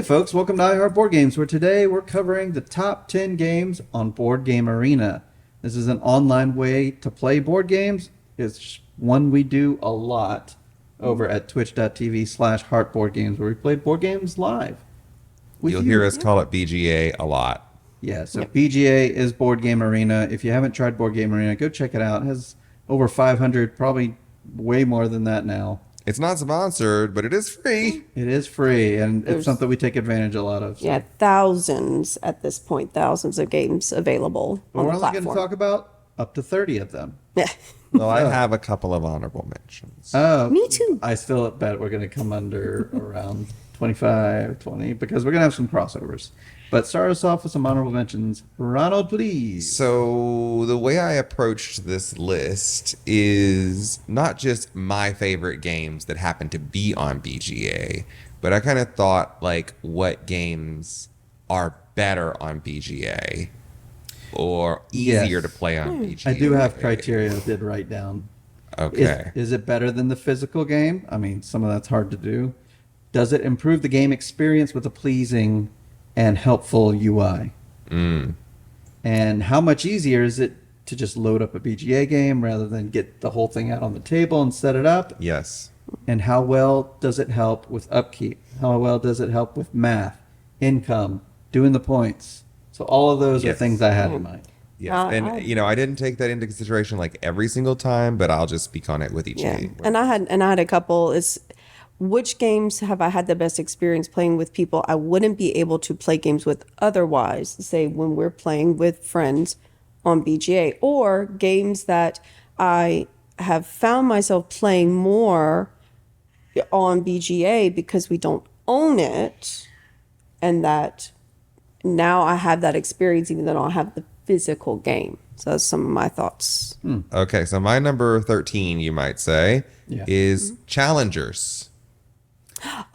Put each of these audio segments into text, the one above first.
folks, welcome to iHeart Board Games, where today we're covering the top 10 games on BoardGameArena. This is an online way to play board games. It's one we do a lot over at twitch.tv/heartboardgames, where we play board games live. You'll hear us call it BGA a lot. Yeah, so BGA is BoardGameArena. If you haven't tried BoardGameArena, go check it out. It has over 500, probably way more than that now. It's not sponsored, but it is free. It is free, and it's something we take advantage a lot of. So. Yeah, thousands at this point, thousands of games available on We're the only platform. going to talk about up to 30 of them. Yeah. Well, I have a couple of honorable mentions. Oh, Me too. I still bet we're going to come under around 25, 20, because we're going to have some crossovers. But start us off with some honorable mentions. Ronald, please. So the way I approached this list is not just my favorite games that happen to be on BGA, but I kind of thought like what games are better on BGA or easier to play on BGA. I do have criteria I did write down. Okay. Is it better than the physical game? I mean, some of that's hard to do. Does it improve the game experience with a pleasing and helpful UI? And how much easier is it to just load up a BGA game rather than get the whole thing out on the table and set it up? Yes. And how well does it help with upkeep? How well does it help with math, income, doing the points? So all of those are things I had in mind. Yes. And I didn't take that into consideration like every single time, but I'll just speak on it with each game. And I had a couple. Is which games have I had the best experience playing with people I wouldn't be able to play games with otherwise, say when we're playing with friends on BGA, or games that I have found myself playing more on BGA because we don't own it, and that now I have that experience even though I don't have the physical game. So that's some of my thoughts. Okay, so my number 13, you might say, is Challengers.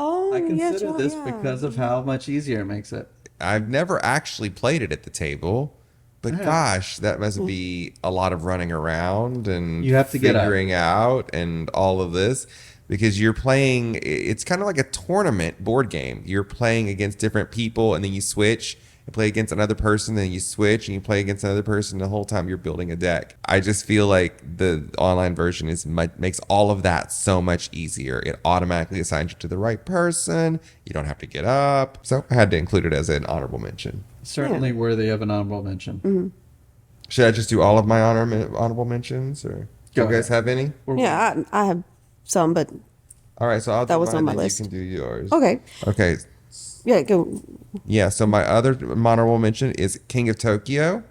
Oh, I consider this because of how much easier it makes it. I've never actually played it at the table, but gosh, that must be a lot of running around and You have to get figuring out and all of this because you're playing, it's kind of like a tournament board game. You're playing against different people and then you switch and play against another person, then you switch and you play against another person the whole time you're building a deck. I just feel like the online version makes all of that so much easier. It automatically assigns you to the right person. You don't have to get up. So I had to include it as an honorable mention. Certainly worthy of an honorable mention. Should I just do all of my honorable mentions, or do you guys have any? Yeah, I have some, but All right, so I'll do That was mine, on my then list. You can do yours. okay. Okay. Yeah, go. Yeah, so my other honorable mention is King of Tokyo.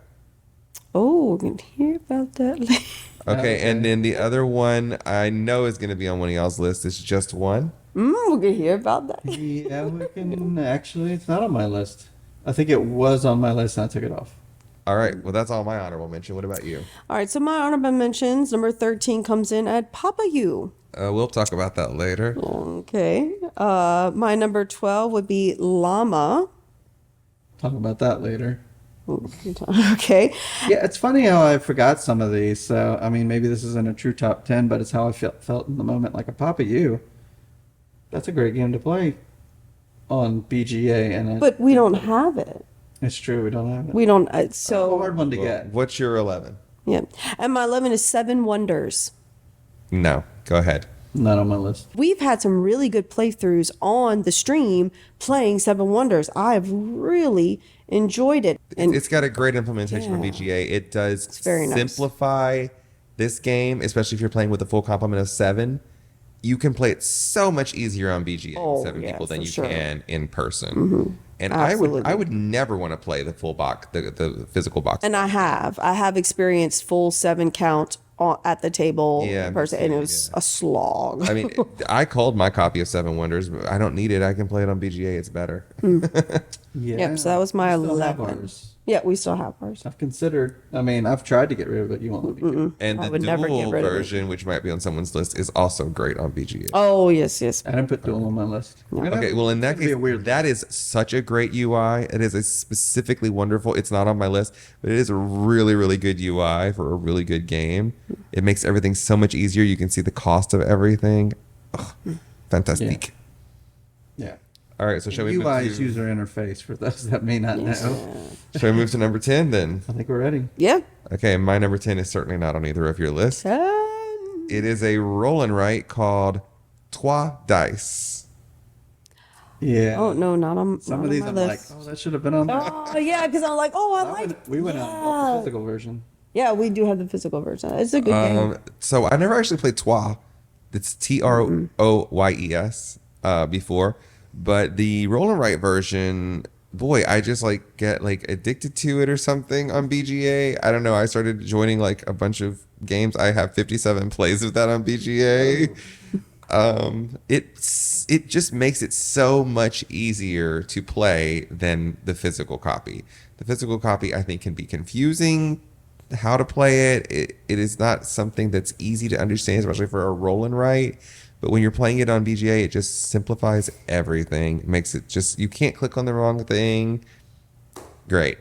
Oh, we're going to hear about that later. Okay, and then the other one I know is going to be on one of y'all's list is Just One. We're going to hear about that. Yeah, we can actually, it's not on my list. I think it was on my list and I took it off. All right, well, that's all my honorable mention. What about you? All right, so my honorable mentions, number 13 comes in at Papa You. We'll talk about that later. Okay. My number 12 would be Llama. Talk about that later. Okay. Yeah, it's funny how I forgot some of these. So, I mean, maybe this isn't a true top 10, but it's how I felt in the moment. Like a Papa You. That's a great game to play on BGA. And But we don't have it. it's true, we don't have it. We don't. It's a So, hard one to Well, get. what's your 11? yeah. And my 11 is Seven Wonders. No, go ahead. Not on my list. We've had some really good playthroughs on the stream playing Seven Wonders. I've really enjoyed it. And It's got a great implementation for BGA. It does very nice. simplify this game, especially if you're playing with a full complement of 7. You can play it so much easier on BGA with 7 people than you can in person. And Absolutely. I would never want to play the full box, the physical box. And I have experienced full 7 count at the table in person, and it was a slog. I mean, I called my copy of Seven Wonders, but I don't need it. I can play it on BGA. It's better. Yeah. Yep, so that was my We still have 11. ours. Yeah, we still have ours. I've considered, I mean, I've tried to get rid of it. You won't let me do it. And I the would never get dual rid of it. version, which might be on someone's list, is also great on BGA. Oh, yes. I didn't put Duel on my list. Okay, well, in that It'd be case, a weird that is such a great UI. It is a specifically wonderful. It's not on my list, but it is a really, really good UI for a really good game. It makes everything so much easier. You can see the cost of everything. Ugh, fantastic. Yeah. All right, so shall we move UI is to, user interface for those that may not know. shall we move to number 10 then? I think we're ready. Yeah. Okay, my number 10 is certainly not on either of your lists. 10. It is a roll and write called Trois Dice. Yeah. Oh no, not on Some not of these on I'm my like, list. oh, that should have been on there. Oh yeah, because I'm like, oh, I like. We went on the physical version. Yeah, we do have the physical version. It's a good game. So I never actually played Trois. It's Troyes before, but the roll and write version, boy, I just like get like addicted to it or something on BGA. I don't know. I started joining like a bunch of games. I have 57 plays of that on BGA. It just makes it so much easier to play than the physical copy. The physical copy, I think, can be confusing how to play it. It is not something that's easy to understand, especially for a roll and write. But when you're playing it on BGA, it just simplifies everything. It makes it just, you can't click on the wrong thing. Great.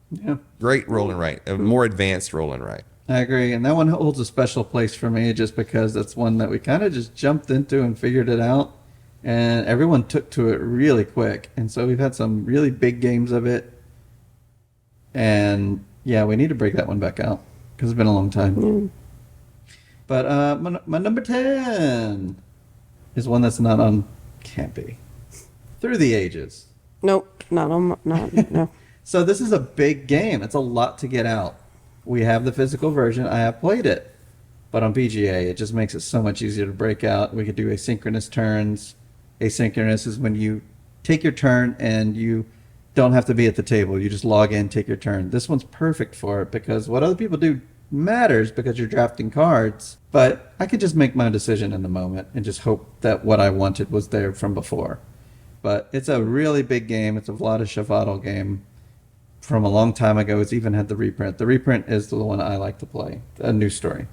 Yeah. Great roll and write. A more advanced roll and write. I agree. And that one holds a special place for me just because that's one that we kind of just jumped into and figured it out. And everyone took to it really quick. And so we've had some really big games of it. And yeah, we need to break that one back out because it's been a long time. But my number 10 is one that's not on Campy. Through the Ages. Nope, not on. No. So this is a big game. It's a lot to get out. We have the physical version. I have played it. But on BGA, it just makes it so much easier to break out. We could do asynchronous turns. Asynchronous is when you take your turn and you don't have to be at the table. You just log in, take your turn. This one's perfect for it because what other people do matters because you're drafting cards. But I could just make my decision in the moment and just hope that what I wanted was there from before. But it's a really big game. It's a Vlada Chvátil game from a long time ago. It's even had the reprint. The reprint is the one I like to play. A new story.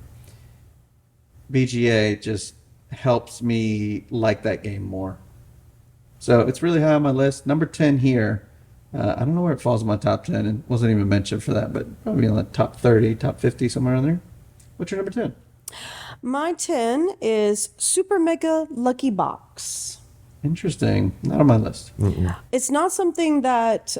BGA just helps me like that game more. So it's really high on my list. Number 10 here. I don't know where it falls in my top 10 and wasn't even mentioned for that, but probably in the top 30, top 50, somewhere in there. What's your number 10? My 10 is Super Mega Lucky Box. Interesting. Not on my list. It's not something that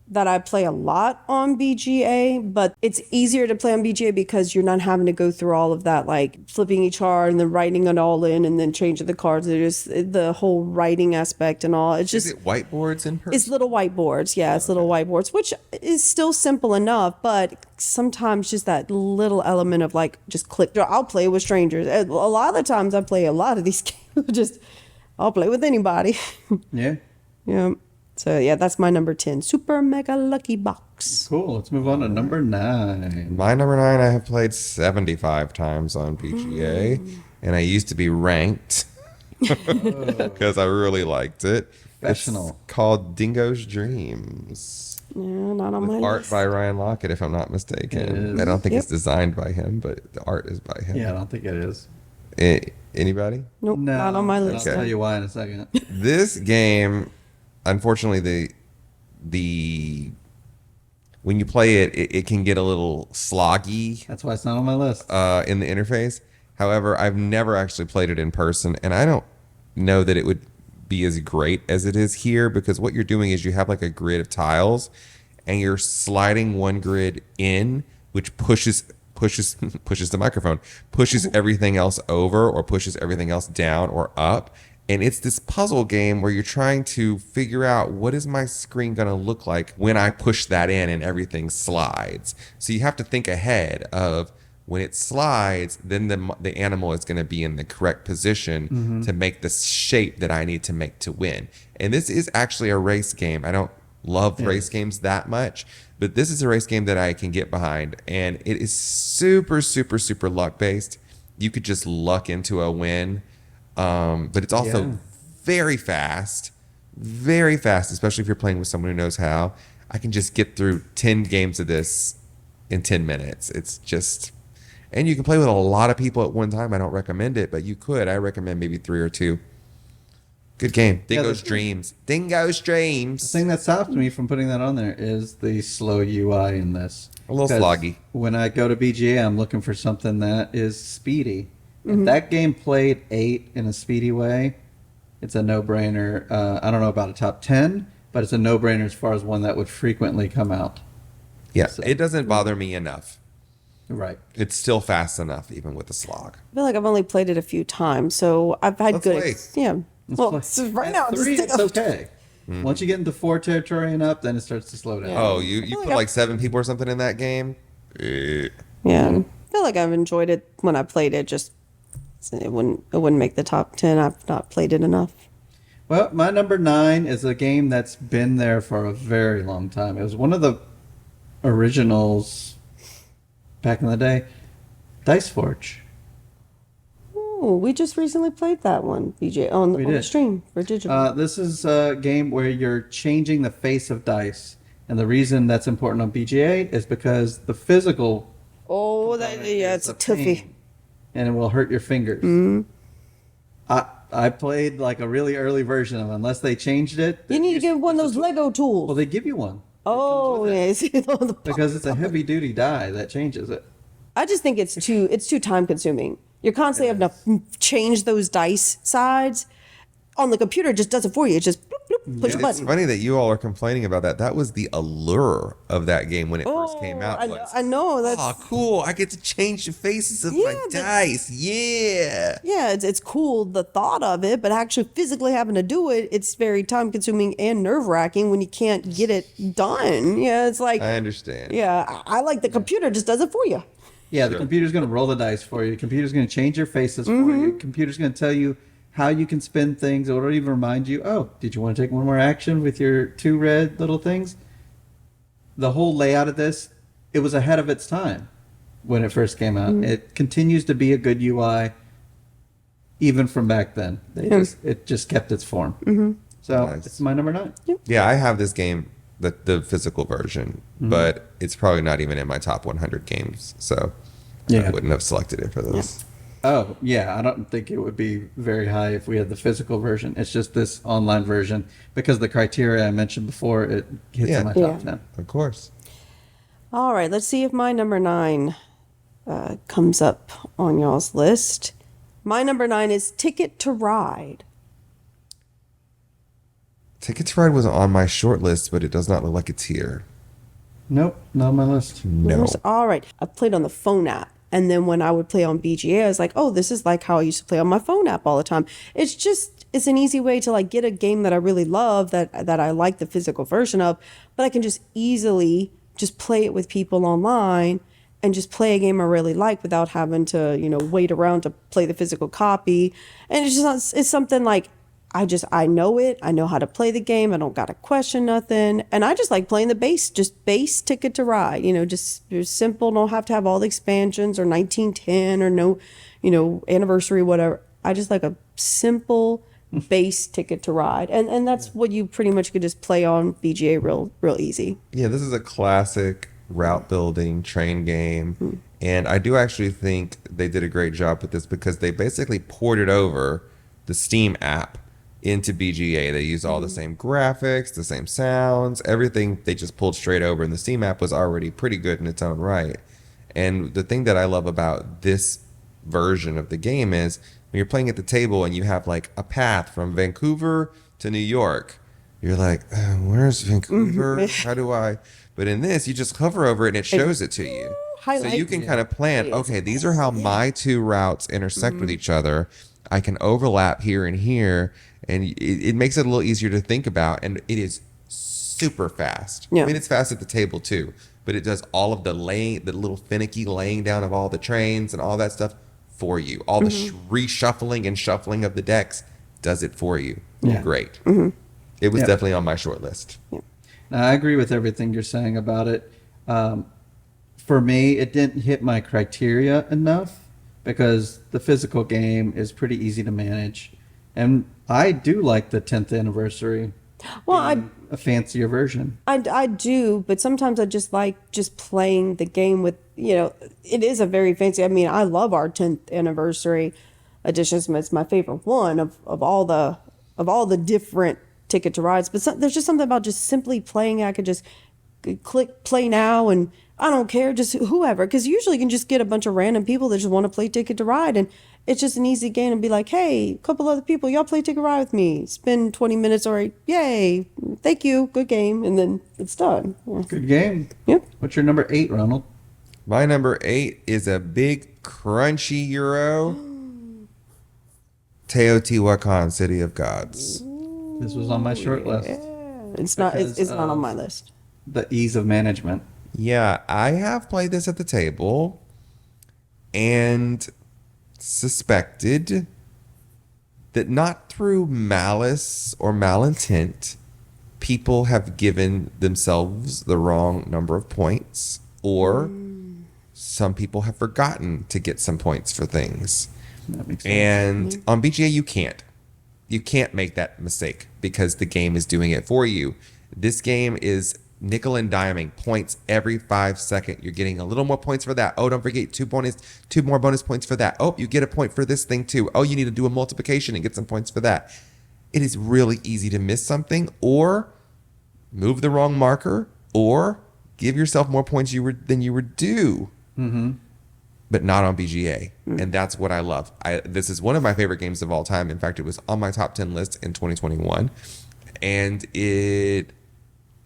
that I play a lot on BGA, but it's easier to play on BGA because you're not having to go through all of that, like flipping each card and then writing it all in and then changing the cards. There's the whole writing aspect and all. It's just Is it whiteboards in person? it's little whiteboards. Yeah, it's little whiteboards, which is still simple enough, but sometimes just that little element of like just click. I'll play with strangers. A lot of the times I play a lot of these games. Just I'll play with anybody. Yeah. Yeah. So yeah, that's my number 10. Super Mega Lucky Box. Cool. Let's move on to number 9. My number 9 I have played 75 times on BGA, and I used to be ranked because I really liked it. Professional. It's called Dingo's Dreams. Yeah, not on my With art list. by Ryan Lockett, if I'm not mistaken. It is. I don't think Yep. it's designed by him, but the art is by him. Yeah, I don't think it is. Anybody? Nope, No. not on my and list. I'll tell you why in a second. This game, unfortunately, the when you play it, it can get a little sloggy That's why it's not on my list. in the interface. However, I've never actually played it in person, and I don't know that it would be as great as it is here because what you're doing is you have like a grid of tiles, and you're sliding one grid in, which pushes the microphone, pushes everything else over or pushes everything else down or up. And it's this puzzle game where you're trying to figure out what is my screen going to look like when I push that in and everything slides. So you have to think ahead of when it slides, then the animal is going to be in the correct position to make the shape that I need to make to win. And this is actually a race game. I don't love race games that much, but this is a race game that I can get behind. And it is super, super, super luck based. You could just luck into a win. But it's also very fast, especially if you're playing with someone who knows how. I can just get through 10 games of this in 10 minutes. It's just, and you can play with a lot of people at one time. I don't recommend it, but you could. I recommend maybe 3 or 2. Good game. Dingo's Dreams. Dingo's The Dreams. thing that stopped me from putting that on there is the slow UI in this. A little 'Cause sloggy. When I go to BGA, I'm looking for something that is speedy. If that game played 8 in a speedy way, It's a no-brainer. I don't know about a top 10, but it's a no-brainer as far as one that would frequently come out. Yeah, So- it doesn't bother me enough. Right. It's still fast enough, even with the slog. I feel like I've only played it a few times, so I've had Let's good. play. Yeah. Well, play. so right At now, 3, just it's okay. Once you get into 4 territory and up, then it starts to slow down. Yeah. Oh, you put like 7 people or something in that game? Yeah, I feel like I've enjoyed it when I played it. Just it wouldn't make the top 10. I've not played it enough. Well, my number 9 is a game that's been there for a very long time. It was one of the originals back in the day, Dice Forge. Oh, we just recently played that one, BJ, on the did. stream for digital. This is a game where you're changing the face of dice. And the reason that's important on BGA is because the physical It's a toughie. pain, and it will hurt your fingers. I played like a really early version of it. Unless they changed it. You need to get one of those Lego tools. Well, they give you one. Oh, yeah. Because it's a heavy duty die that changes it. I just think it's too time consuming. You're constantly having to change those dice sides. On the computer, it just does it for you. It just bloop, bloop, push a It's button. funny that you all are complaining about that. That was the allure of that game when it first came out. I know that's Oh, cool. I get to change the faces of my Yeah, but- dice. Yeah. yeah, it's cool the thought of it, but actually physically having to do it, it's very time consuming and nerve wracking when you can't get it done. Yeah, it's like I understand. yeah, I like the computer just does it for you. Yeah, the computer's going to roll the dice for you. The computer's going to change your faces for you. The computer's going to tell you how you can spin things. It'll even remind you, oh, did you want to take one more action with your 2 red little things? The whole layout of this, it was ahead of its time when it first came out. It continues to be a good UI even from back then. It just kept its form. So Nice. it's my number 9. Yeah, I have this game, the physical version, but it's probably not even in my top 100 games. So I Yeah. wouldn't have selected it for this. Oh, yeah. I don't think it would be very high if we had the physical version. It's just this online version because the criteria I mentioned before, it hits Yeah. in my top Yeah. 10. Of course. All right, let's see if my number 9 comes up on y'all's list. My number 9 is Ticket to Ride. Ticket to Ride was on my short list, but it does not look like it's here. Nope, not on my list. No. All right. I played on the phone app. And then when I would play on BGA, I was like, oh, this is like how I used to play on my phone app all the time. It's an easy way to like get a game that I really love that I like the physical version of, but I can just easily just play it with people online and just play a game I really like without having to, wait around to play the physical copy. And it's something like I know it. I know how to play the game. I don't got to question nothing. And I just like playing the base Ticket to Ride, just simple. Don't have to have all the expansions or 1910 or no, anniversary, whatever. I just like a simple base Ticket to Ride. And that's what you pretty much could just play on BGA real easy. Yeah, this is a classic route building train game. And I do actually think they did a great job with this because they basically ported over the Steam app into BGA. They used all the same graphics, the same sounds, everything they just pulled straight over, and the Steam app was already pretty good in its own right. And the thing that I love about this version of the game is when you're playing at the table and you have like a path from Vancouver to New York, you're like, where's Vancouver? How do I? But in this, you just hover over it and it shows it to you. So Highlight. you can kind of plan, okay, these are how my 2 routes intersect with each other. I can overlap here and here, and it makes it a little easier to think about, and it is super fast. Yeah. I mean, it's fast at the table too, but it does all of the little finicky laying down of all the trains and all that stuff for you. All the reshuffling and shuffling of the decks does it for you. Yeah. Great. It was definitely on my short list. Now, I agree with everything you're saying about it. For me, it didn't hit my criteria enough because the physical game is pretty easy to manage. And I do like the 10th anniversary. Well, A fancier version. I do, but sometimes I just like just playing the game with, it is a very fancy. I mean, I love our 10th anniversary edition. It's my favorite one of all the different Ticket to Rides. But there's just something about just simply playing. I could just click play now and I don't care, just whoever. Because usually you can just get a bunch of random people that just want to play Ticket to Ride. And it's just an easy game to be like, hey, a couple other people, y'all play Take a Ride with me. Spend 20 minutes, all right, yay, thank you, good game, and then it's done. Good game. Yep. What's your number 8, Ronald? My number 8 is a big crunchy Euro. Teotihuacan, City of Gods. This was on my short list. It's not. Because It's not on my list. The ease of management. Yeah, I have played this at the table and suspected that not through malice or malintent, people have given themselves the wrong number of points, or some people have forgotten to get some points for things. That makes sense. And on BGA, you can't. You can't make that mistake because the game is doing it for you. This game is nickel and diming points every 5 seconds. You're getting a little more points for that. Oh, don't forget two more bonus points for that. Oh, you get a point for this thing too. Oh, you need to do a multiplication and get some points for that. It is really easy to miss something or move the wrong marker or give yourself more points than you were due. Mm-hmm. But not on BGA. And that's what I love. This is one of my favorite games of all time. In fact, it was on my top 10 list in 2021. And it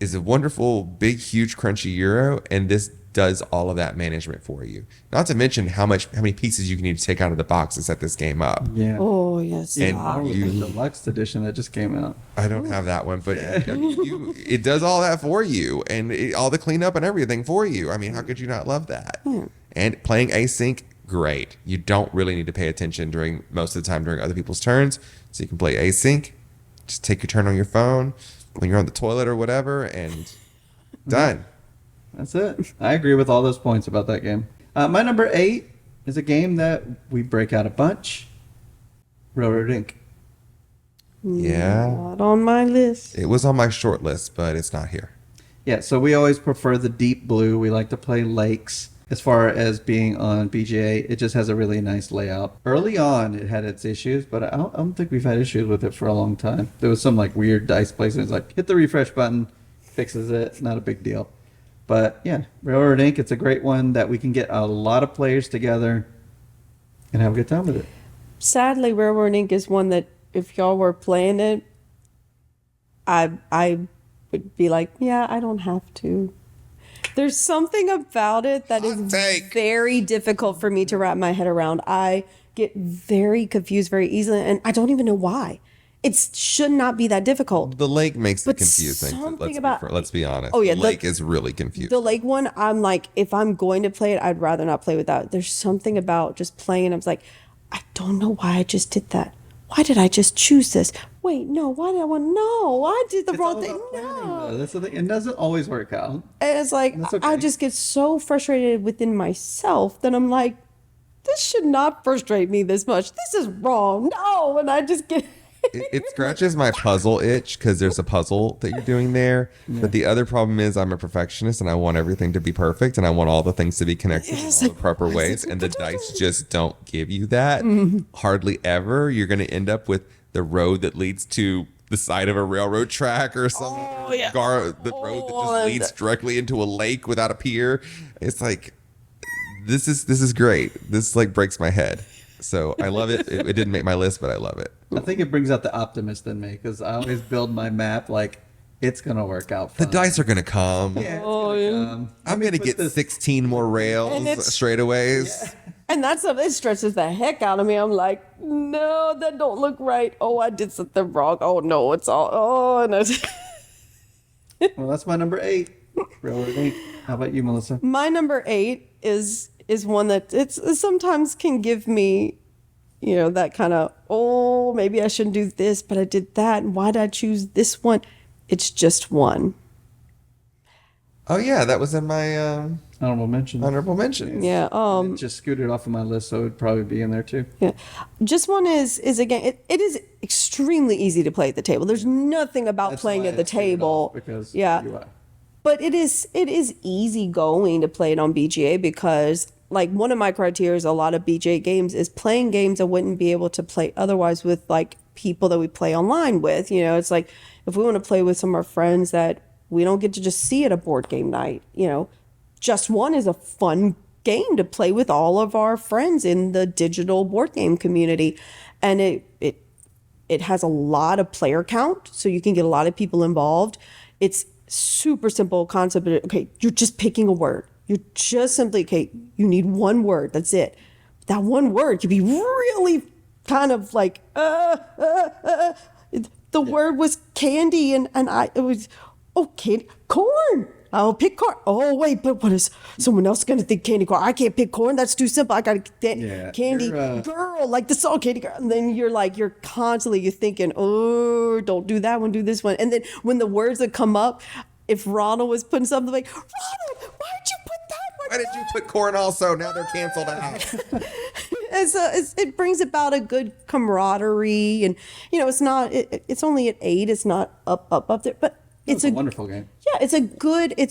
is a wonderful, big, huge, crunchy Euro. And this does all of that management for you. Not to mention how many pieces you need to take out of the box to set this game up. Yeah. Oh yes. And Or with the deluxe edition that just came out. I don't have that one, but it does all that for you and all the cleanup and everything for you. I mean, how could you not love that? And playing async, great. You don't really need to pay attention during most of the time during other people's turns, so you can play async. Just take your turn on your phone when you're on the toilet or whatever, and done. That's it. I agree with all those points about that game. My number 8 is a game that we break out a bunch. Railroad Inc. Yeah, Not on my list. it was on my short list, but it's not here. Yeah, so we always prefer the deep blue. We like to play lakes. As far as being on BGA, it just has a really nice layout. Early on, it had its issues, but I don't think we've had issues with it for a long time. There was some like weird dice placement. It's like, hit the refresh button, fixes it, not a big deal. But yeah, Railroad Inc., it's a great one that we can get a lot of players together and have a good time with it. Sadly, Railroad Inc. is one that if y'all were playing it, I would be like, yeah, I don't have to. There's something about it that is very difficult for me to wrap my head around. I get very confused very easily, and I don't even know why. It should not be that difficult. The lake makes it But confusing. something Let's be honest. Oh, yeah, the lake is really confusing. The lake one, I'm like, if I'm going to play it, I'd rather not play with that. There's something about just playing. I was like, I don't know why I just did that. Why did I just choose this? Wait, no, why did I want? No, I did the wrong thing. No. That's the thing. It doesn't always work out. And it's like, That's okay. I just get so frustrated within myself that I'm like, this should not frustrate me this much. This is wrong. No. And I just get. It scratches my puzzle itch because there's a puzzle that you're doing there. Yeah. But the other problem is I'm a perfectionist and I want everything to be perfect and I want all the things to be connected in all the proper ways. And the dice just don't give you that. Hardly ever. You're going to end up with the road that leads to the side of a railroad track or something. The road that just leads directly into a lake without a pier. It's like, this is great. This like breaks my head. So I love it. It didn't make my list, but I love it. I think it brings out the optimist in me because I always build my map like it's going to work out fine. The dice are going to come. Yeah, I'm going to get 16 more rails straightaways. Yeah. And that's something that stresses the heck out of me. I'm like, no, that don't look right. Oh, I did something wrong. Oh, no, it's all. Oh, no. Well, that's my number 8. Railroad Inc. How about you, Melissa? My number 8 is one that it sometimes can give me, that kind of, oh, maybe I shouldn't do this, but I did that. And why did I choose this one? It's just one. Oh, yeah, that was in my honorable mention. Yeah. It just scooted off of my list, so it would probably be in there too. Yeah. Just one is again, it is extremely easy to play at the table. There's nothing about playing at the table. Because But it is easy going to play it on BGA because like one of my criteria is a lot of BGA games is playing games I wouldn't be able to play otherwise with like people that we play online with. It's like if we want to play with some of our friends that we don't get to just see at a board game night, just one is a fun game to play with all of our friends in the digital board game community. And it has a lot of player count, so you can get a lot of people involved. It's super simple concept. Okay, you're just picking a word. You're just simply, okay, you need one word. That's it. That one word could be really kind of like, the word was candy, and it was, candy, corn. I'll pick corn. Oh, wait, but what is someone else going to think candy corn? I can't pick corn. That's too simple. I got to get candy girl, like the song candy girl. And then you're thinking, oh, don't do that one, do this one. And then when the words that come up, if Ronald was putting something like, Ronald, why'd you put that one? Why did you put corn also? Now they're canceled out. It brings about a good camaraderie, and it's only at 8. It's not up there, but it's a wonderful game. Yeah, it's a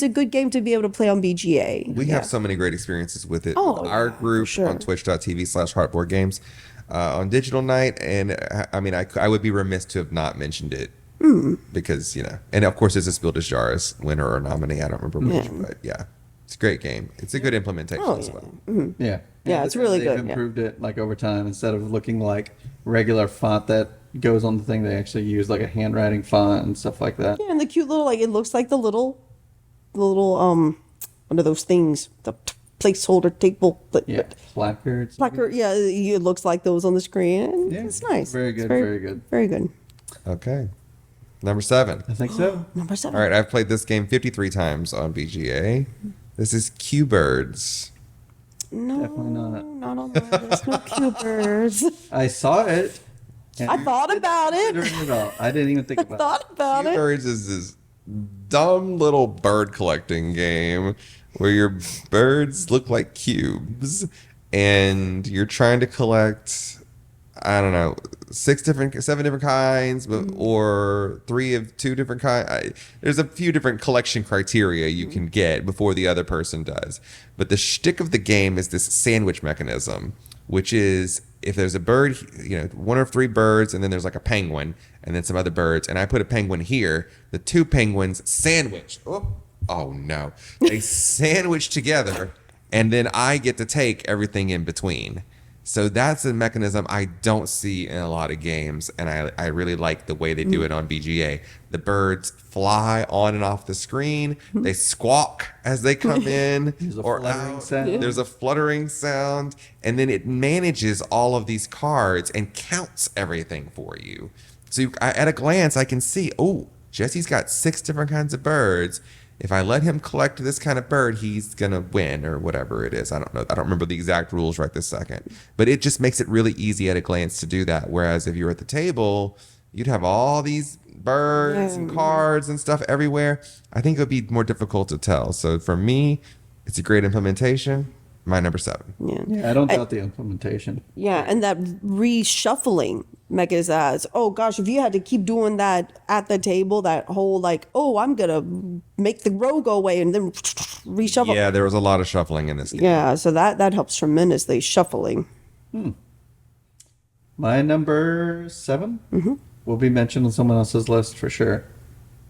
good game to be able to play on BGA. We have so many great experiences with it. Oh, Our group sure. on twitch.tv/heartboardgames on digital night. And I mean, I would be remiss to have not mentioned it because, and of course it's a Spiel des Jahres winner or nominee. I don't remember which, but yeah, it's a great game. It's a good implementation as well. Mm-hmm. Yeah. Yeah, it's really they've good. improved it like over time. Instead of looking like regular font that goes on the thing, they actually use like a handwriting font and stuff like that. Yeah, and the cute little, it looks like the little one of those things, the placeholder table. Placards. Placard. Yeah, it looks like those on the screen. Yeah, It's nice. very good, It's very good. Very good. Okay. Number 7. I think so. Number 7. All right, I've played this game 53 times on BGA. This is Q-Birds. No, Definitely not. not on my list. No Cubers. I saw it. and I thought about it. considering it all. I didn't even think about Thought about it. Q-Birds is this dumb little bird collecting game where your birds look like cubes and you're trying to collect, I don't know, 7 different kinds, or 3 of 2 different kinds. There's a few different collection criteria you can get before the other person does. But the shtick of the game is this sandwich mechanism, which is if there's a bird, 1 or 3 birds, and then there's like a penguin, and then some other birds, and I put a penguin here, the 2 penguins sandwich. Oh no. They sandwich together, and then I get to take everything in between. So that's a mechanism I don't see in a lot of games, and I really like the way they do it on BGA. The birds fly on and off the screen. They squawk as they come in. There's a fluttering sound. There's a fluttering sound, and then it manages all of these cards and counts everything for you. So at a glance, I can see, Jesse's got 6 different kinds of birds. If I let him collect this kind of bird, he's going to win, or whatever it is. I don't know. I don't remember the exact rules right this second. But it just makes it really easy at a glance to do that. Whereas if you were at the table, you'd have all these birds and cards and stuff everywhere. I think it would be more difficult to tell. So for me, it's a great implementation. My number 7. Yeah, I don't doubt the implementation. Yeah, and that reshuffling mechanism. Oh gosh, if you had to keep doing that at the table, that whole I'm gonna make the row go away and then reshuffle. Yeah, there was a lot of shuffling in this game. Yeah, so that helps tremendously. Shuffling. My number 7 will be mentioned on someone else's list for sure.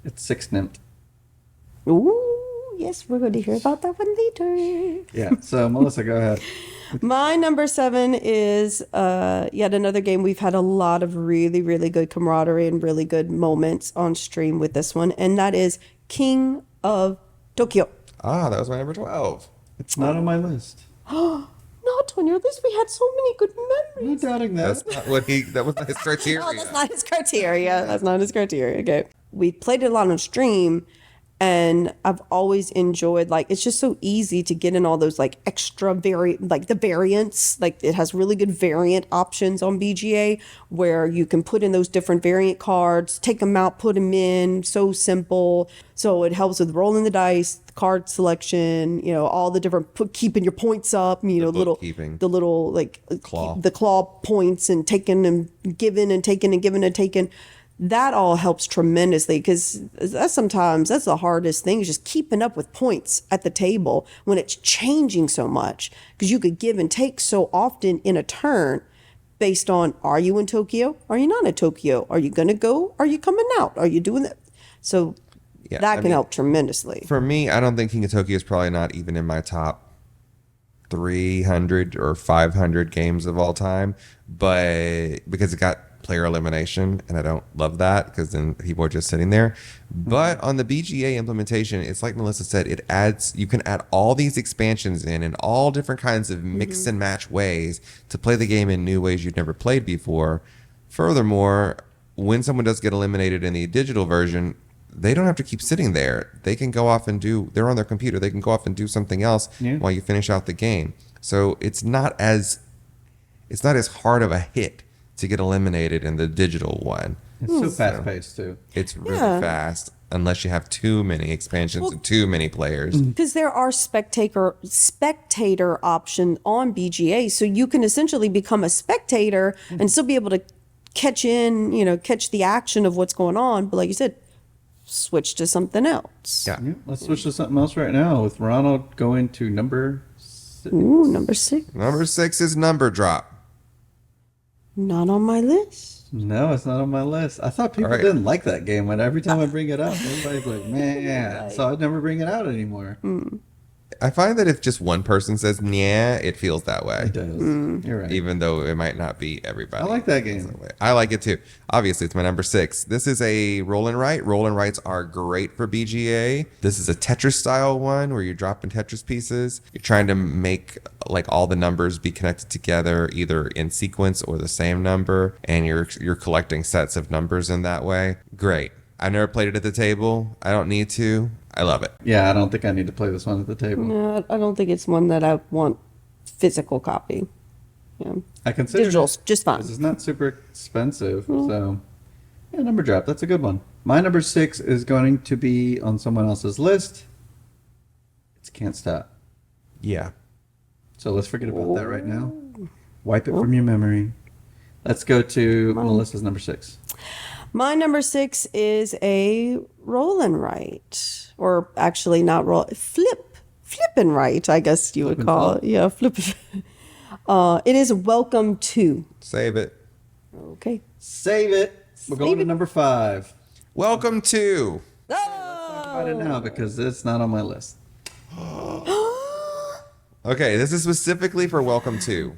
It's 6 Nymph. Ooh, yes, we're going to hear about that one later. Yeah, so Melissa, go ahead. My number 7 is yet another game. We've had a lot of really, really good camaraderie and really good moments on stream with this one, and that is King of Tokyo. That was my number 12. It's not on my list. Not on your list. We had so many good memories. I'm not doubting that. That's not what that was not his criteria. No, that's not his criteria. That's not his criteria. Okay. We played it a lot on stream, and I've always enjoyed, it's just so easy to get in all those extra the variants. It has really good variant options on BGA where you can put in those different variant cards, take them out, put them in. So simple. So it helps with rolling the dice, the card selection, all the different keeping your points up, the little Claw. the claw points and taking and giving and taking and giving and taking. That all helps tremendously because that's the hardest thing is just keeping up with points at the table when it's changing so much, because you could give and take so often in a turn based on, are you in Tokyo? Are you not in Tokyo? Are you going to go? Are you coming out? Are you doing that? So that can help tremendously. For me, I don't think King of Tokyo is probably not even in my top 300 or 500 games of all time, but because it got player elimination, and I don't love that because then people are just sitting there. But on the BGA implementation, it's like Melissa said, you can add all these expansions in all different kinds of mix and match ways to play the game in new ways you've never played before. Furthermore, when someone does get eliminated in the digital version, they don't have to keep sitting there. They can go off and they're on their computer. They can go off and do something else while you finish out the game. So it's not as hard of a hit to get eliminated in the digital one. It's so fast-paced, too. It's really fast, unless you have too many expansions and too many players. Because there are spectator option on BGA, so you can essentially become a spectator and still be able to catch the action of what's going on. But like you said, switch to something else. Yeah. Let's switch to something else right now with Ronald going to number 6. Ooh, number 6. Number 6 is Number Drop. Not on my list. No, it's not on my list. I thought people didn't like that game, and every time I bring it up, everybody's like, man. So I'd never bring it out anymore. I find that if just one person says "yeah," it feels that way. It does. You're right. Even though it might not be everybody. I like that game. I like it too. Obviously, it's my number 6. This is a roll and write. Roll and writes are great for BGA. This is a Tetris style one where you're dropping Tetris pieces. You're trying to make like all the numbers be connected together, either in sequence or the same number, and you're collecting sets of numbers in that way. Great. I've never played it at the table. I don't need to. I love it. Yeah, I don't think I need to play this one at the table. No, I don't think it's one that I want physical copy. Yeah. I consider Digital's just fine. This is not super expensive, so yeah, Number Drop. That's a good one. My number 6 is going to be on someone else's list. It's Can't Stop. Yeah. So let's forget about that right now. Wipe it from your memory. Let's go to Melissa's number 6. My number 6 is a roll and write, or actually not roll, flip and write, I guess you would call it. Yeah, flip. It is Welcome to. Save it. Okay. Save it. We're going to number 5. Welcome to. Find it now because it's not on my list. Okay, this is specifically for Welcome to.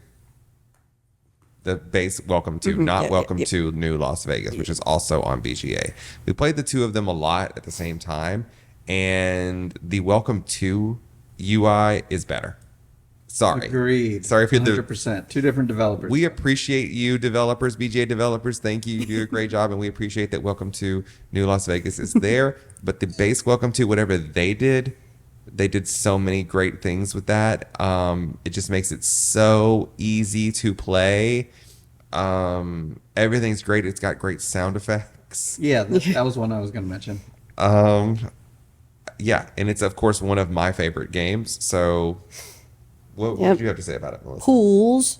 The base Welcome to, not Welcome to New Las Vegas, which is also on BGA. We played the two of them a lot at the same time, and the Welcome to UI is better. Sorry. Agreed. Sorry if you're 100%. Two different developers. We appreciate you, developers, BGA developers. Thank you. You do a great job, and we appreciate that Welcome to New Las Vegas is there. But the base Welcome to, whatever they did so many great things with that. It just makes it so easy to play. Everything's great. It's got great sound effects. Yeah, that was one I was going to mention. Yeah, and it's of course one of my favorite games. So, what did you have to say about it, Melissa? Pools.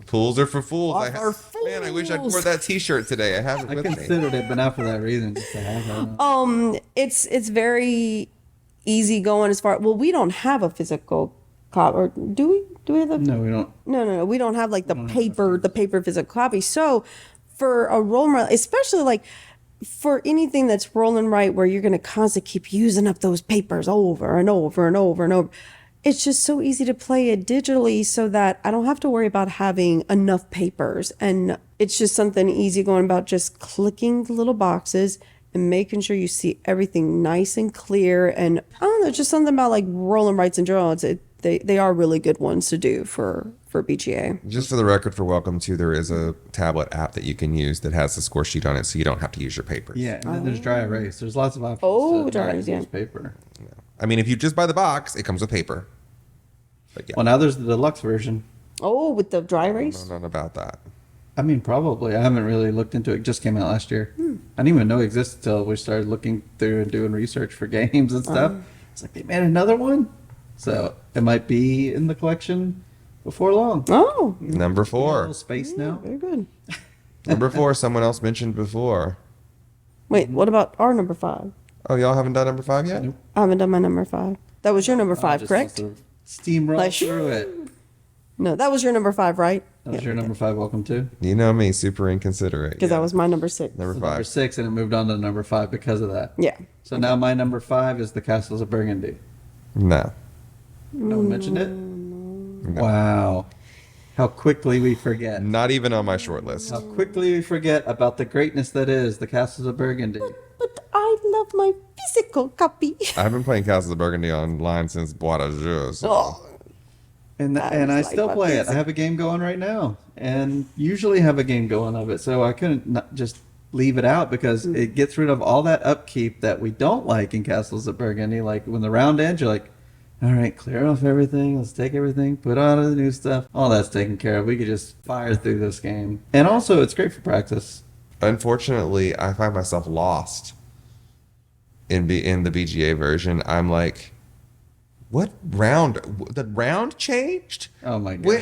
Pools are for fools. Are Man, I wish I'd wore that T-shirt today. I have it I with me. considered it, but not for that reason. Just to have it. It's very easy going as far. Well, we don't have a physical copy, or do we? Do we have the? No, we don't. No. We don't have like the paper physical copy. So for a roll and write, especially like for anything that's roll and write where you're going to constantly keep using up those papers over and over and over and over, it's just so easy to play it digitally so that I don't have to worry about having enough papers. And it's just something easy going about just clicking the little boxes and making sure you see everything nice and clear. And I don't know, just something about like roll and writes in general. They are really good ones to do for BGA. Just for the record, for Welcome to, there is a tablet app that you can use that has a score sheet on it, so you don't have to use your papers. Yeah, and then there's dry erase. There's lots of options. Dry erase, yeah. Use paper. Yeah. I mean, if you just buy the box, it comes with paper. But yeah, Well, now there's the deluxe version. Oh, with the dry I erase? don't know about that. I mean, probably. I haven't really looked into it. It just came out last year. I didn't even know it existed until we started looking through and doing research for games and stuff. It's like they made another one. So it might be in the collection before long. Oh, Number A 4. little space now. very good. Number 4, someone else mentioned before. Wait, what about our number 5? Oh, y'all haven't done number 5 yet? Nope. I haven't done my number 5. That was your number 5, Just correct? must have steamrolled Like, through it. No, that was your number 5, right? That was your number 5. Welcome to You know me, super inconsiderate. Because that was my number 6. number number 5. 6, and it moved on to number 5 because of that. Yeah. So now my number 5 is the Castles of Burgundy. No. No one mentioned it. Wow. How quickly we forget. Not even on my short list. How quickly we forget about the greatness that is the Castles of Burgundy. But I love my physical copy. I've been playing Castles of Burgundy online since Bois de Jeu. So. Oh, And I I like still my play it. I physical. have a game going right now, and usually have a game going of it. So I couldn't not just leave it out because it gets rid of all that upkeep that we don't like in Castles of Burgundy. Like when the round ends, you're like, all right, clear off everything. Let's take everything, put on the new stuff. All that's taken care of. We could just fire through this game. And also, it's great for practice. Unfortunately, I find myself lost in the BGA version. I'm like, what round? The round changed? Oh my god.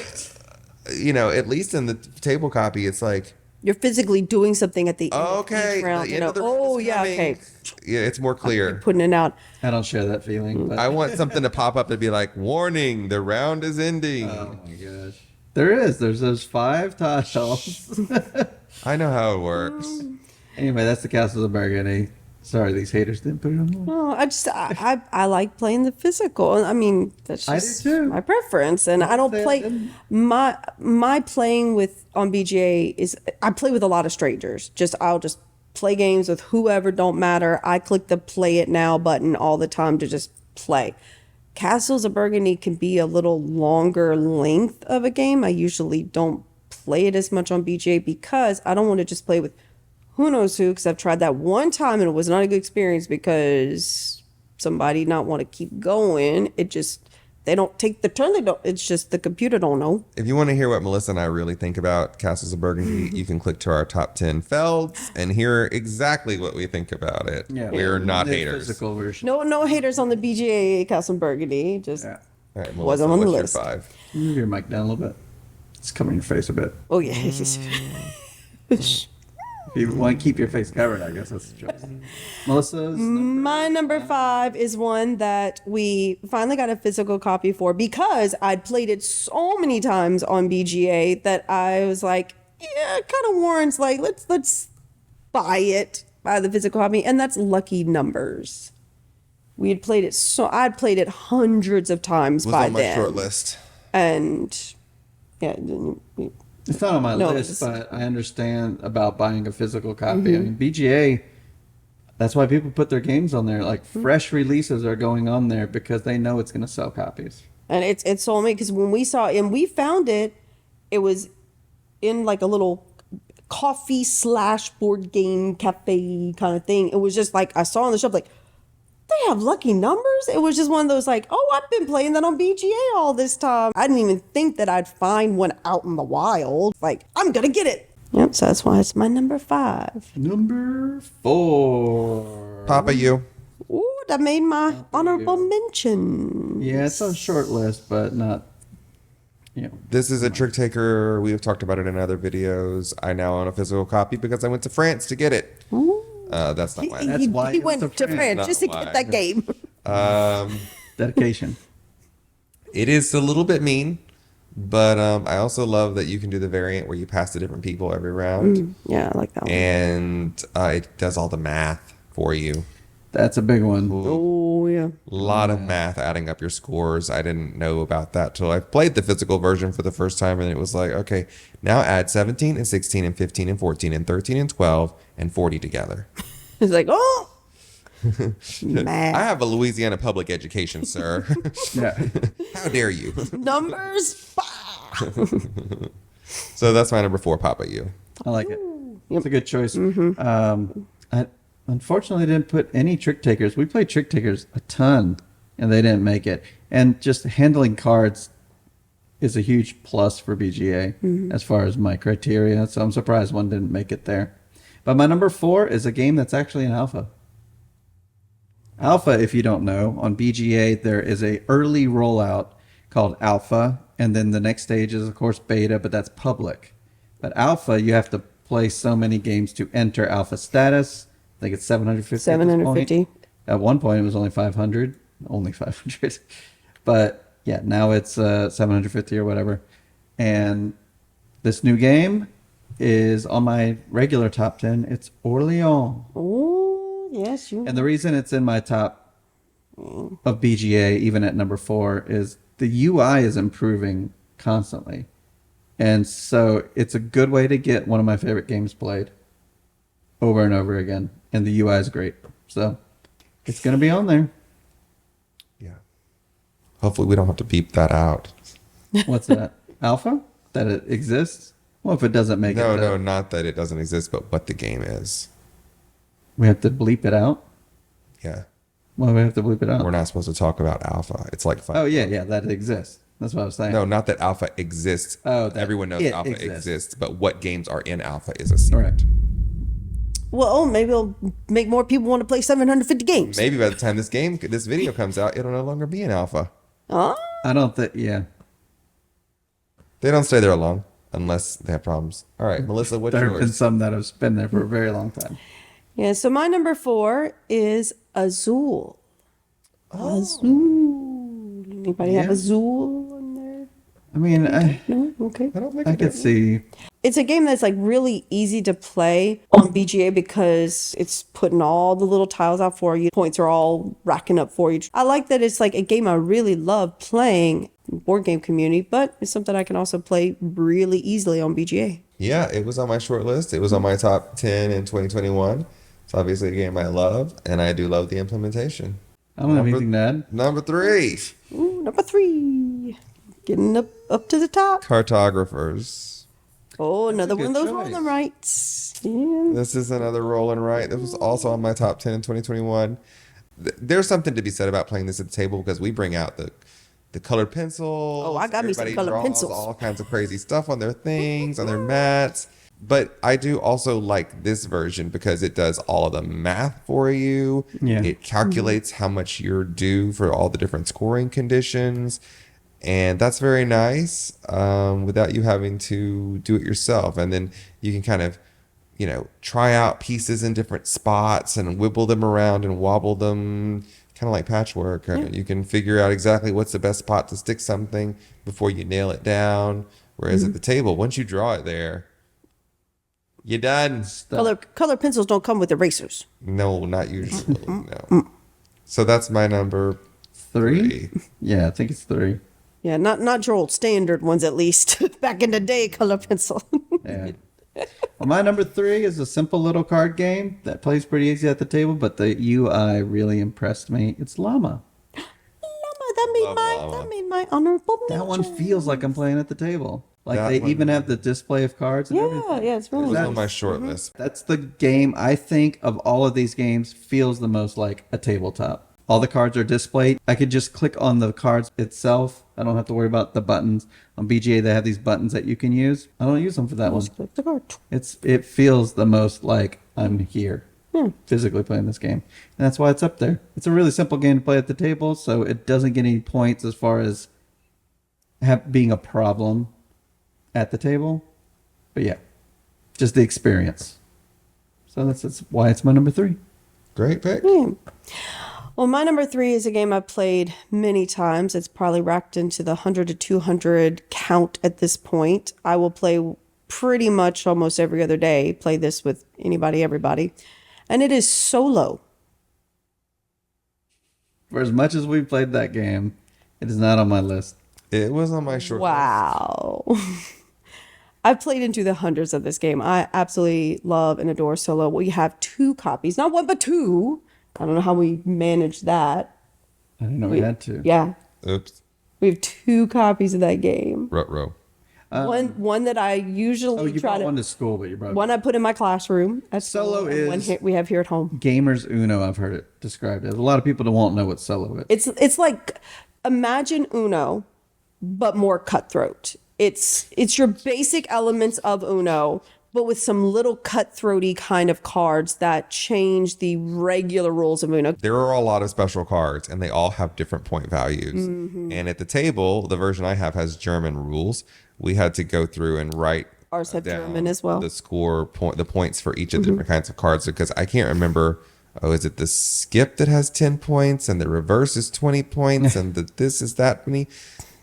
At least in the table copy, it's like, you're physically doing something at the end okay, of each round. the end of the round Oh is yeah, coming. okay. Yeah, it's more clear. Putting it out. I don't share that feeling. But I want something to pop up and be like, warning, the round is ending. oh my gosh. There's those 5 tiles. I know how it works. Anyway, that's the Castles of Burgundy. Sorry, these haters didn't put it on the list. No, I like playing the physical. I mean, that's I do just too. my preference, and I don't say I play didn't. my playing with on BGA is I play with a lot of strangers. I'll just play games with whoever, don't matter. I click the play it now button all the time to just play. Castles of Burgundy can be a little longer length of a game. I usually don't play it as much on BGA because I don't want to just play with who knows who, because I've tried that one time and it was not a good experience because somebody not want to keep going. They don't take the turn. It's just the computer don't know. If you want to hear what Melissa and I really think about Castles of Burgundy, you can click to our top 10 Felds and hear exactly what we think about it. Yeah, We're not the haters. Physical version. No haters on the BGA Castle Burgundy. Just Yeah. All right, Wasn't on the what's your list. 5? Move your mic down a little bit. It's covering your face a bit. oh yeah. If you want to keep your face covered, I guess that's the choice. Melissa's My number 5 is one that we finally got a physical copy for because I'd played it so many times on BGA that I was like, yeah, it kind of warrants like let's buy the physical copy, and that's Lucky Numbers. I'd played it hundreds of times Was by on my then, short list. and yeah, It's not on my No, list, it's- but I understand about buying a physical copy. I mean, BGA, that's why people put their games on there. Like, fresh releases are going on there because they know it's going to sell copies. and it's so amazing because when we saw it and we found it, it was in like a little coffee / board game cafe kind of thing. It was just like I saw on the shelf like they have Lucky Numbers. It was just one of those like, oh, I've been playing that on BGA all this time. I didn't even think that I'd find one out in the wild. Like, I'm gonna get it. Yep, so that's why it's my number 5. Number 4. Papa, you. Ooh, that made my honorable mention. Yeah, it's on a short list, but not, This is a trick taker. We have talked about it in other videos. I now own a physical copy because I went to France to get it. That's not why. That's why He it went was to a friend, France not just to why. get that game. dedication. It is a little bit mean, but I also love that you can do the variant where you pass to different people every round. Yeah, I like that one. And it does all the math for you. That's a big one. Oh, yeah. A lot of math adding up your scores. I didn't know about that till I played the physical version for the first time, and it was like, okay, now add 17 and 16 and 15 and 14 and 13 and 12 and 40 together. It's like, oh, I math. have a Louisiana public education, sir. Yeah. How dare you? Numbers. So that's my number 4, Papa You. I like it. It's a good choice. I unfortunately didn't put any trick takers. We played trick takers a ton, and they didn't make it. And just handling cards is a huge plus for BGA as far as my criteria. So I'm surprised one didn't make it there. But my number 4 is a game that's actually an alpha. Alpha, if you don't know, on BGA there is a early rollout called alpha, and then the next stage is of course beta, but that's public. But alpha, you have to play so many games to enter alpha status. I think it's 750. 750. At one point it was only 500. Only 500. But yeah, now it's 750 or whatever. And this new game is on my regular top 10. It's Orleans. Oh, yes, you. And the reason it's in my top of BGA, even at number 4, is the UI is improving constantly. And so it's a good way to get one of my favorite games played over and over again. And the UI is great. So it's going to be on there. Yeah. Hopefully we don't have to beep that out. What's that? Alpha? That it exists? Well, if it doesn't make it. No, not that it doesn't exist, but what the game is. We have to bleep it out? Yeah. Why do we have to bleep it out? We're not supposed to talk about alpha. It's like fun. Oh, yeah, that it exists. That's what I was saying. No, not that alpha exists. Oh, that everyone knows it alpha exists. exists, but what games are in alpha is a secret. Correct. Well, maybe it'll make more people want to play 750 games. Maybe by the time this video comes out, it'll no longer be in alpha. Huh? I don't think, yeah. They don't stay there long unless they have problems. All right, Melissa, what's There have been yours? some that have been there for a very long time. Yeah, so my number 4 is Azul. Azul. Anybody have Yeah. Azul in there? I mean, No? Okay. I don't think I it could is. see. It's a game that's like really easy to play on BGA because it's putting all the little tiles out for you. Points are all racking up for you. I like that it's like a game I really love playing in board game community, but it's something I can also play really easily on BGA. Yeah, it was on my short list. It was on my top 10 in 2021. It's obviously a game I love, and I do love the implementation. I don't have anything to add. Number 3, Ooh, number 3. Getting up to the top. Cartographers. Oh, another a one of good those choice. rolling rights. Yeah. This is another roll and write. This was also on my top 10 in 2021. There's something to be said about playing this at the table because we bring out the colored pencils. Oh, I got me some Everybody colored draws pencils. all kinds of crazy stuff on their things, on their mats. But I do also like this version because it does all of the math for you. Yeah. It calculates how much you're due for all the different scoring conditions. And that's very nice without you having to do it yourself. And then you can kind of, try out pieces in different spots and wibble them around and wobble them, kind of like patchwork. You can figure out exactly what's the best spot to stick something before you nail it down. Whereas at the table, once you draw it there, you're done. Color pencils don't come with erasers. No, not usually. No. So that's my number 3? Yeah, I think it's 3. Yeah, not your old standard ones at least. Back in the day, color pencil. Yeah. Well, my number 3 is a simple little card game that plays pretty easy at the table, but the UI really impressed me. It's Llama. Llama, that made my honorable mention. That one feels like I'm playing at the table. Like That they one- even have the display of cards and Yeah, everything. yeah, it's It really was nice. on my short list. That's the game I think of all of these games feels the most like a tabletop. All the cards are displayed. I could just click on the cards itself. I don't have to worry about the buttons. On BGA, they have these buttons that you can use. I don't use them for that one. Just click the card. It feels the most like I'm here, Hmm. physically playing this game, and that's why it's up there. It's a really simple game to play at the table, so it doesn't get any points as far as being a problem at the table. But yeah, just the experience. So that's why it's my number 3. Great pick. Yeah. Well, my number 3 is a game I've played many times. It's probably racked into the 100 to 200 count at this point. I will play pretty much almost every other day. Play this with anybody, everybody. And it is Solo. For as much as we've played that game, it is not on my list. It was on my short list. Wow. I've played into the hundreds of this game. I absolutely love and adore Solo. We have 2 copies, not 1, but 2. I don't know how we managed that. I didn't know we had to. Yeah. Oops. We have 2 copies of that game. Ruh-roh. One that I usually Oh, you try brought to one to school, but you brought one I put in my classroom. At Solo school, and one is- we have here at home. Gamers Uno. I've heard it described as. A lot of people won't know what Solo is. It's like imagine Uno, but more cutthroat. It's your basic elements of Uno, but with some little cutthroaty kind of cards that change the regular rules of Uno. There are a lot of special cards, and they all have different point values. Mm-hmm. And at the table, the version I have has German rules. We had to go through and write Ours have down German as well. the score point, the points for each of the different kinds of cards, because I can't remember. Oh, is it the skip that has 10 points, and the reverse is 20 points, and this is that many?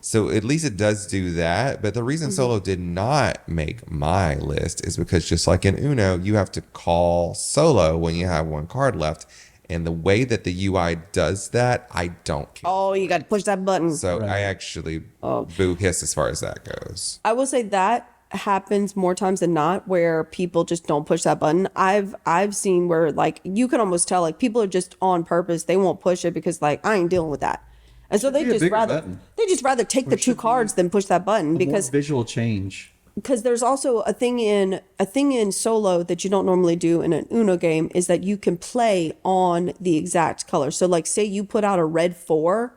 So at least it does do that. But the reason Solo did not make my list is because just like in Uno, you have to call Solo when you have 1 card left. And the way that the UI does that, I don't care. Oh, you got to push that button. So I actually boo hiss as far as that goes. I will say that happens more times than not where people just don't push that button. I've seen where like you can almost tell like people are just on purpose. They won't push it because like I ain't dealing with that. And so Should be a bigger button. they just rather take the two cards than push that button Because visual change. because there's also a thing in solo that you don't normally do in an Uno game is that you can play on the exact color. So like say you put out a red 4,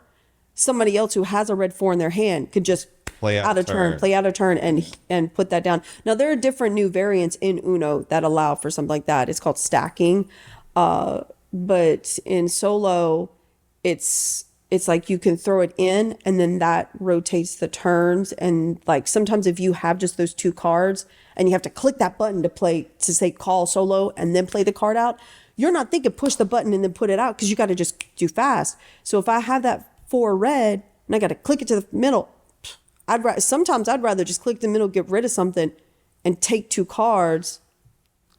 somebody else who has a red 4 in their hand could just play out a turn and put that down. Now there are different new variants in Uno that allow for something like that. It's called stacking. But in solo it's like you can throw it in and then that rotates the turns. And like sometimes if you have just those two cards and you have to click that button to say call solo and then play the card out, you're not thinking push the button and then put it out because you got to just do fast. So if I have that 4 red and I got to click it to the middle, sometimes I'd rather just click the middle, get rid of something and take 2 cards.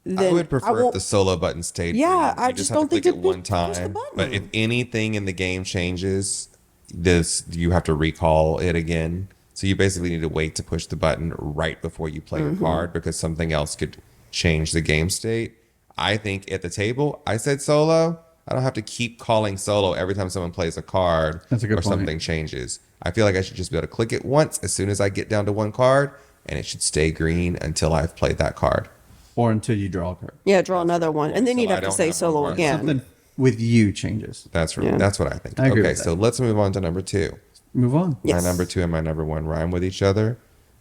I would prefer if the solo button stayed. Yeah, I just don't think it one time. But if anything in the game changes, you have to recall it again. So you basically need to wait to push the button right before you play a card because something else could change the game state. I think at the table, I said solo. I don't have to keep calling solo every time someone plays a card or something changes. I feel like I should just be able to click it once as soon as I get down to one card, and it should stay green until I've played that card. Or until you draw a card. Yeah, draw another one. And then you'd have to say solo again. Something with you changes. That's right. Yeah. That's what I think. I agree okay, with so let's move on to number 2. Move on. Yes. My number 2 and my number 1 rhyme with each other.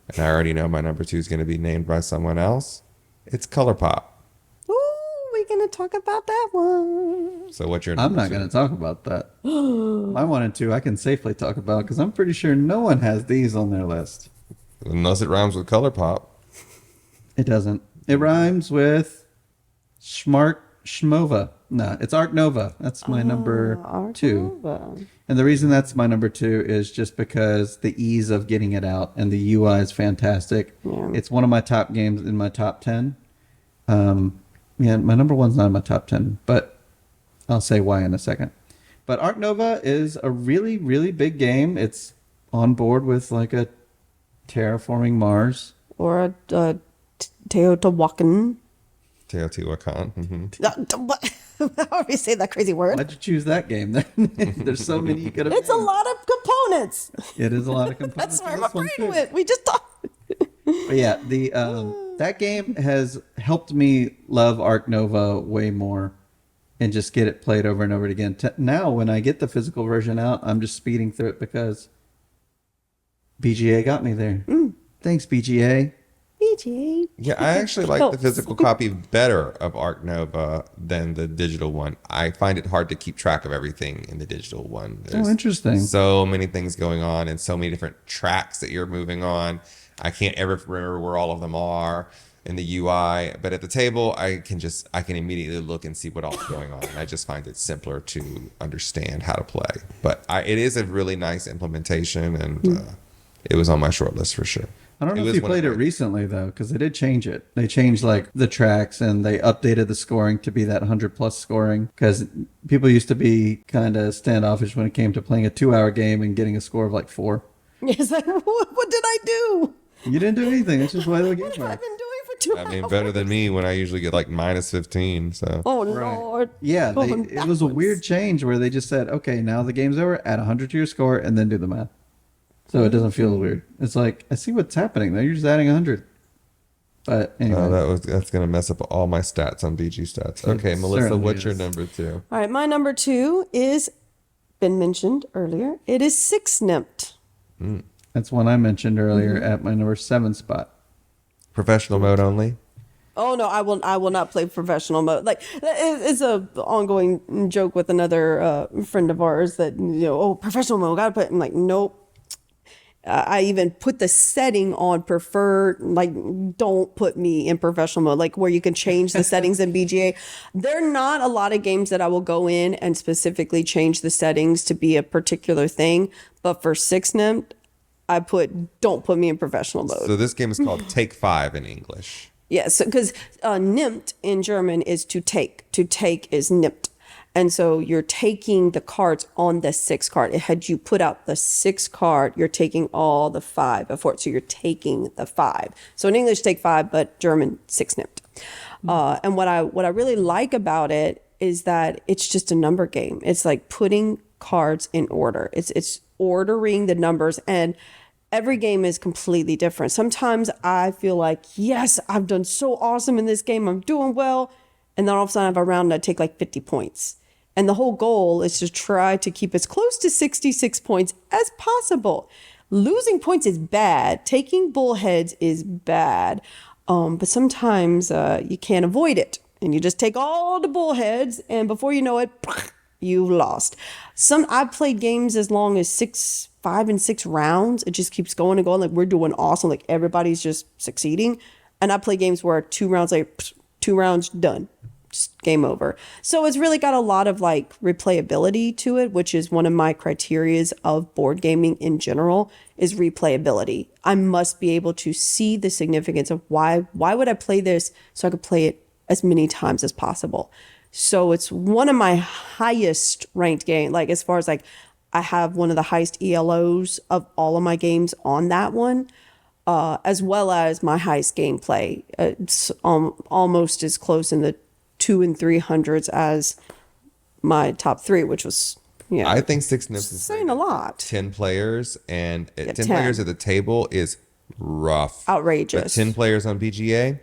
And I already know my number 2 is going to be named by someone else. It's Color Pop. Ooh, we're going to talk about that one. So what's your number I'm not going to talk about that. My 1 and 2 I can safely talk about because I'm pretty sure no one has these on their list. Unless it rhymes with Color Pop. It doesn't. It rhymes with Schmova. No, it's Arc Nova. That's my number 2. Nova. And the reason that's my number 2 is just because the ease of getting it out and the UI is fantastic. Yeah. It's one of my top games in my top 10. Yeah, my number 1's not in my top 10, but I'll say why in a second. But Arc Nova is a really, really big game. It's on board with like a terraforming Mars. Or a Teotihuacan. Teotihuacan. Mm-hmm. However you say that crazy word. Why'd you choose that game then? There's so many you could have. It's a lot of components. It is a lot of components. That's where my brain went. We just talked. But yeah, that game has helped me love Arc Nova way more and just get it played over and over again. Now, when I get the physical version out, I'm just speeding through it because BGA got me there. Thanks, BGA. BGA. Yeah, I actually like the physical copy better of Arc Nova than the digital one. I find it hard to keep track of everything in the digital one. There's interesting. So many things going on and so many different tracks that you're moving on. I can't ever remember where all of them are in the UI, but at the table, I can immediately look and see what all's going on. And I just find it simpler to understand how to play. But it is a really nice implementation, and it was on my short list for sure. I don't know if you played it recently though, because they did change it. They changed like the tracks and they updated the scoring to be that 100+ scoring. Because people used to be kind of standoffish when it came to playing a 2-hour game and getting a score of like 4. It's like, what did I do? You didn't do anything. It's just why the game What have I works. been doing for 2 hours? I mean, better than me when I usually get like -15. So Oh, Lord. Yeah, Going it was a weird change where they just said, okay, now the game's over, add 100 to your score, and then do the math. So it doesn't feel weird. It's like, I see what's happening. You're just adding 100. But anyway. that's gonna mess up all my stats on BG stats. Okay, Melissa, certainly what's your is. number 2? All right, my number 2 is, been mentioned earlier. It is Six Nimmt. That's one I mentioned earlier at my number 7 spot. Professional mode only. Oh no, I will not play professional mode. Like it's a ongoing joke with another friend of ours that professional mode gotta put. I'm like, nope. I even put the setting on preferred. Like, don't put me in professional mode. Like where you can change the settings in BGA. There are not a lot of games that I will go in and specifically change the settings to be a particular thing. But for Six Nimmt, don't put me in professional mode. So this game is called Take 5 in English. Yes, because nimmt in German is to take. To take is nimmt. And so you're taking the cards on the 6 card. Had you put out the 6 card, you're taking all the 5 before it. So you're taking the 5. So in English, take 5, but German, 6 nimmt. And what I really like about it is that it's just a number game. It's like putting cards in order. It's ordering the numbers, and every game is completely different. Sometimes I feel like, yes, I've done so awesome in this game. I'm doing well. And then all of a sudden I have a round and I take like 50 points. And the whole goal is to try to keep as close to 66 points as possible. Losing points is bad. Taking bullheads is bad. But sometimes you can't avoid it. And you just take all the bullheads, and before you know it, you've lost. I've played games as long as 5 and 6 rounds. It just keeps going and going. Like, we're doing awesome. Like, everybody's just succeeding. And I play games where 2 rounds, like 2 rounds, done. Just game over. So it's really got a lot of like replayability to it, which is one of my criterias of board gaming in general, is replayability. I must be able to see the significance of why would I play this, so I could play it as many times as possible. So it's one of my highest ranked games. Like, as far as like, I have one of the highest ELOs of all of my games on that one, as well as my highest gameplay. It's almost as close in the 2 and 300s as my top 3, which was, I think 6 nimmt is saying a lot. 10 players, and 10 10. players at the table is rough. Outrageous. But 10 players on BGA,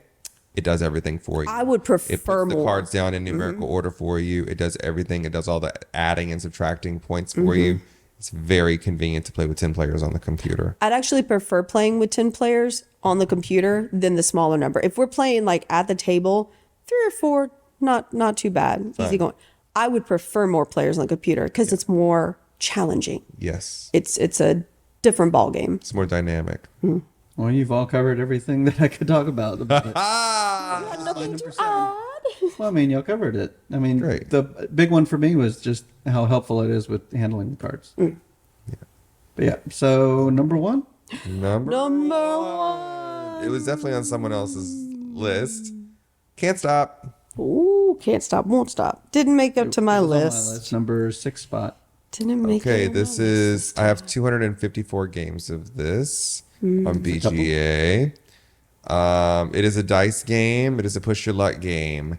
it does everything for you. I would prefer It puts the more. cards down in numerical order for you. It does everything. It does all the adding and subtracting points for you. It's very convenient to play with 10 players on the computer. I'd actually prefer playing with 10 players on the computer than the smaller number. If we're playing like at the table, 3 or 4, not too bad. Easy going. I would prefer more players on the computer because it's more challenging. Yes. It's a different ball game. It's more dynamic. Well, you've all covered everything that I could talk about. Nothing to add. Well, I mean, y'all covered it. I mean, Great. the big one for me was just how helpful it is with handling the cards. Yeah. But yeah, so number 1. Number one. It was definitely on someone else's list. Can't stop. Ooh, can't stop, won't stop. Didn't make up to my It was on my list. list, number 6 spot. Didn't make Okay, it on this my is, I have 254 games of this on BGA. It is a dice game. It is a push your luck game.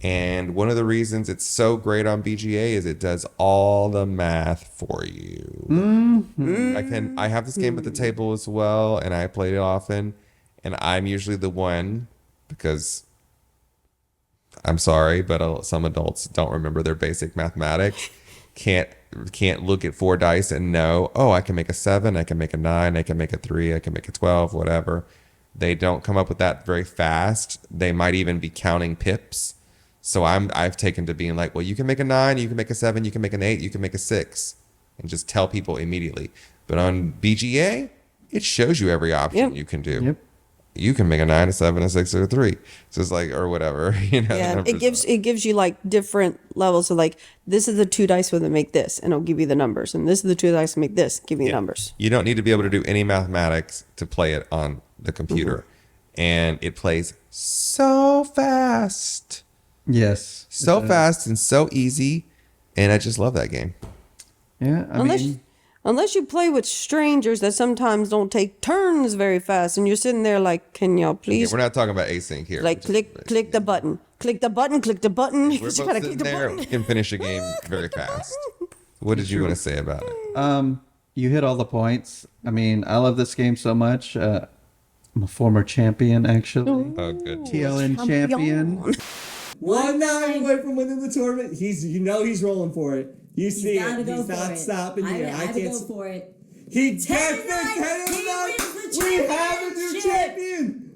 And one of the reasons it's so great on BGA is it does all the math for you. I have this game at the table as well, and I play it often. And I'm usually the one, because I'm sorry, but some adults don't remember their basic mathematics. Can't look at 4 dice and know, oh, I can make a 7, I can make a 9, I can make a 3, I can make a 12, whatever. They don't come up with that very fast. They might even be counting pips. So I've taken to being like, well, you can make a 9, you can make a 7, you can make an 8, you can make a 6, and just tell people immediately. But on BGA, it shows you every option you can do. Yep. You can make a 9, a 7, a 6, or a 3. So it's like, or whatever. You know, Yeah, the it gives you like different levels. So like, this is the 2 dice with it make this, and it'll give you the numbers. And this is the 2 dice to make this, give you numbers. You don't need to be able to do any mathematics to play it on the computer. And it plays so fast. Yes. So fast and so easy. And I just love that game. Yeah. Unless you play with strangers that sometimes don't take turns very fast, and you're sitting there like, can y'all Yeah, please we're not talking about async here. like click the button. Click the button, click the button. We're You both gotta sitting click the there. button. We can finish a game very fast. What did you want to say about it? You hit all the points. I mean, I love this game so much. I'm a former champion, actually. Oh, good. TLN champion. 1 9 away from winning the tournament. He's rolling for it. You see gotta it. go He's for not it. stopping here. I I gotta can't. go for it. He gets the 10 10 He wins the We have a new championship. champion.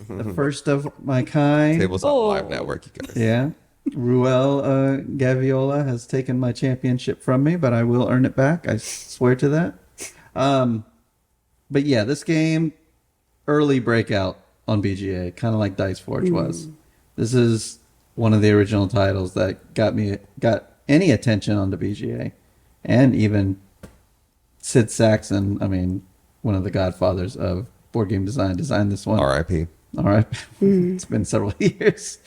The first of my kind. Tables on Live Network, you guys. Yeah. Ruel Gaviola has taken my championship from me, but I will earn it back. I swear to that. But yeah, this game, early breakout on BGA, kind of like Dice Forge was. This is one of the original titles that got any attention on the BGA. And even Sid Saxon, I mean, one of the godfathers of board game design, designed this one. R.I.P. All right. It's been several years.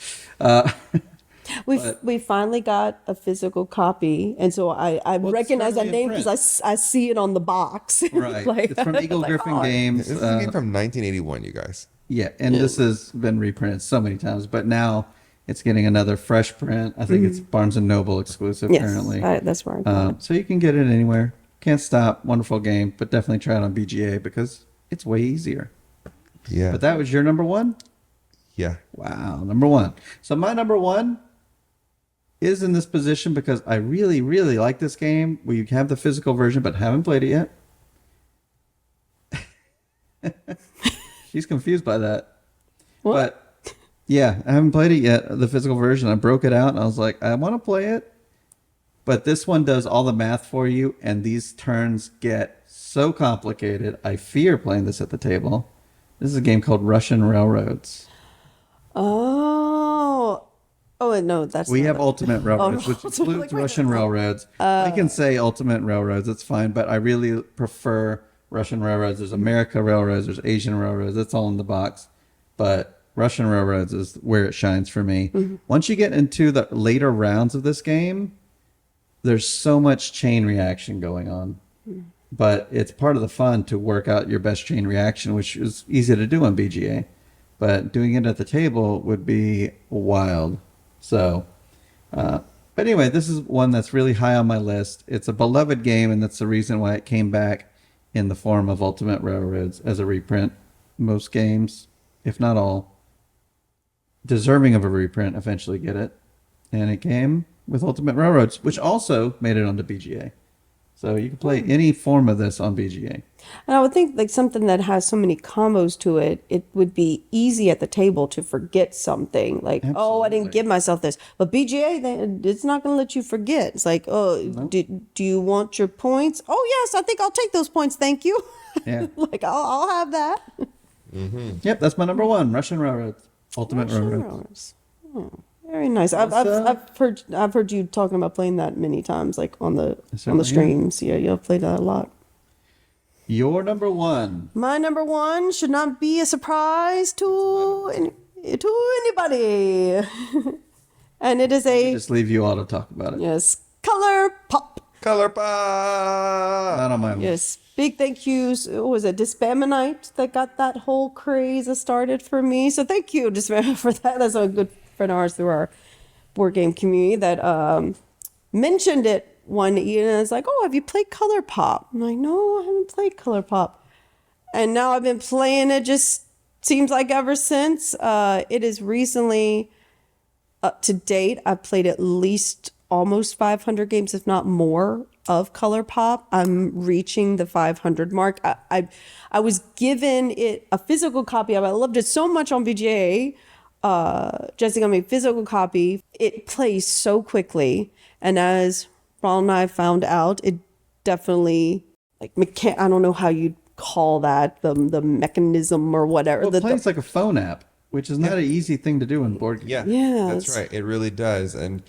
We finally got a physical copy, and so I Well, it's recognize that currently in name because print. I see it on the box. Right. Like, It's from Eagle like, Griffin oh. Games. This is a game from 1981, you guys. Yeah, and this has been reprinted so many times, but now it's getting another fresh print. I think it's Barnes and Noble exclusive Yes, currently. that's where I got it. So you can get it anywhere. Can't stop. Wonderful game, but definitely try it on BGA because it's way easier. Yeah. But that was your number one? Yeah. Wow, number one. So my number one is in this position because I really, really like this game. We have the physical version, but haven't played it yet. She's confused by that. What? But yeah, I haven't played it yet, the physical version. I broke it out and I was like, I want to play it. But this one does all the math for you, and these turns get so complicated. I fear playing this at the table. This is a game called Russian Railroads. Oh, no, that's We not have it. Ultimate Railroads, Oh, which I was includes like, wait a Russian minute. Railroads. I can say Ultimate Railroads, it's fine, but I really prefer Russian Railroads. There's America Railroads, there's Asian Railroads, that's all in the box. But Russian Railroads is where it shines for me. Once you get into the later rounds of this game, there's so much chain reaction going on. But it's part of the fun to work out your best chain reaction, which is easy to do on BGA. But doing it at the table would be wild. So, but anyway, this is one that's really high on my list. It's a beloved game, and that's the reason why it came back in the form of Ultimate Railroads as a reprint. Most games, if not all, deserving of a reprint eventually get it. And it came with Ultimate Railroads, which also made it onto BGA. So you can play any form of this on BGA. And I would think like something that has so many combos to it, it would be easy at the table to forget something. Like, oh, I didn't Absolutely. give myself this. But BGA, it's not going to let you forget. It's like, oh, do you want your points? Oh, yes, I think I'll take those points. Thank you. Yeah. Like, I'll have that. Yep, that's my number one, Russian Railroads. Ultimate Railroads. Railroads. Oh, very nice. I've heard you talking about playing that many times, like on the certainly have. streams. Yeah, you've played that a lot. Your number one. My number one should not be a surprise to anybody, and it is a Just leave you all to talk about it. yes color pop. Color Pop! Not on my list. Yes, big thank yous. What was it Dispaminite that got that whole craze started for me? So thank you, Dispam, for that. That's a good friend of ours through our board game community that mentioned it one evening. And it's like, oh, have you played Color Pop? I'm like, no, I haven't played Color Pop. And now I've been playing it. Just seems like ever since. It is recently up to date. I've played at least almost 500 games, if not more, of Color Pop. I'm reaching the 500 mark. I was given it a physical copy of it. I loved it so much on BGA. Jesse got me a physical copy. It plays so quickly, and as Ron and I found out, it definitely I don't know how you'd call that, the mechanism or whatever. Well, it plays like a phone app, which is not an easy thing to do in board games. Yeah, Yeah, that's it's- right. It really does. And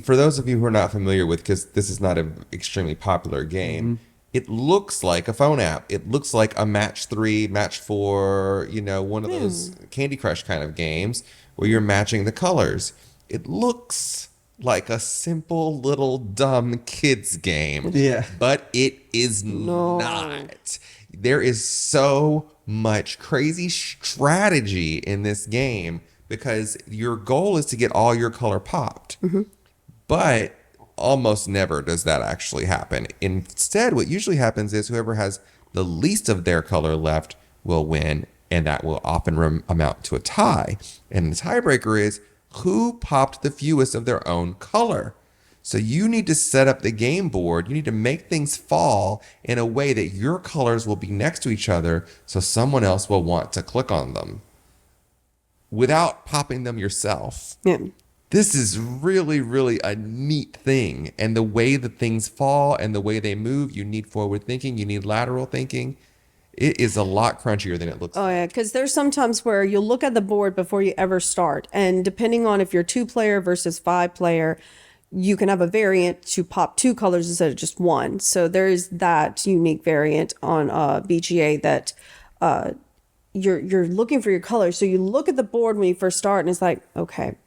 for those of you who are not familiar with, because this is not an extremely popular game, it looks like a phone app. It looks like a Match 3, Match 4, one of those Candy Crush kind of games where you're matching the colors. It looks like a simple little dumb kids game. Yeah. But it is not. There is so much crazy strategy in this game because your goal is to get all your color popped. But almost never does that actually happen. Instead, what usually happens is whoever has the least of their color left will win, and that will often amount to a tie. And the tiebreaker is who popped the fewest of their own color. So you need to set up the game board. You need to make things fall in a way that your colors will be next to each other so someone else will want to click on them without popping them yourself. Yeah. This is really, really a neat thing. And the way that things fall and the way they move, you need forward thinking, you need lateral thinking. It is a lot crunchier than it looks. Oh, yeah, because there's sometimes where you'll look at the board before you ever start. And depending on if you're 2-player versus 5-player, you can have a variant to pop 2 colors instead of just 1. So there is that unique variant on BGA that you're looking for your colors. So you look at the board when you first start and it's like, okay,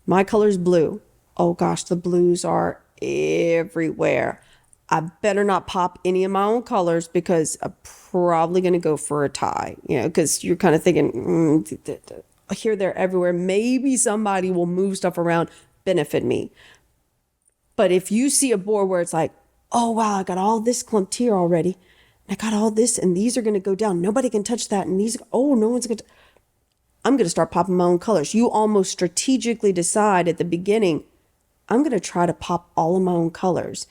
My color's blue. Oh gosh, the blues are everywhere. I better not pop any of my own colors because I'm probably going to go for a tie, because you're kind of thinking, here, there, everywhere. Maybe somebody will move stuff around, benefit me. But if you see a board where it's like, oh, wow, I got all this clumped here already. I got all this, and these are going to go down. Nobody can touch that. And these, oh, no one's going to. I'm going to start popping my own colors. You almost strategically decide at the beginning, I'm going to try to pop all of my own colors.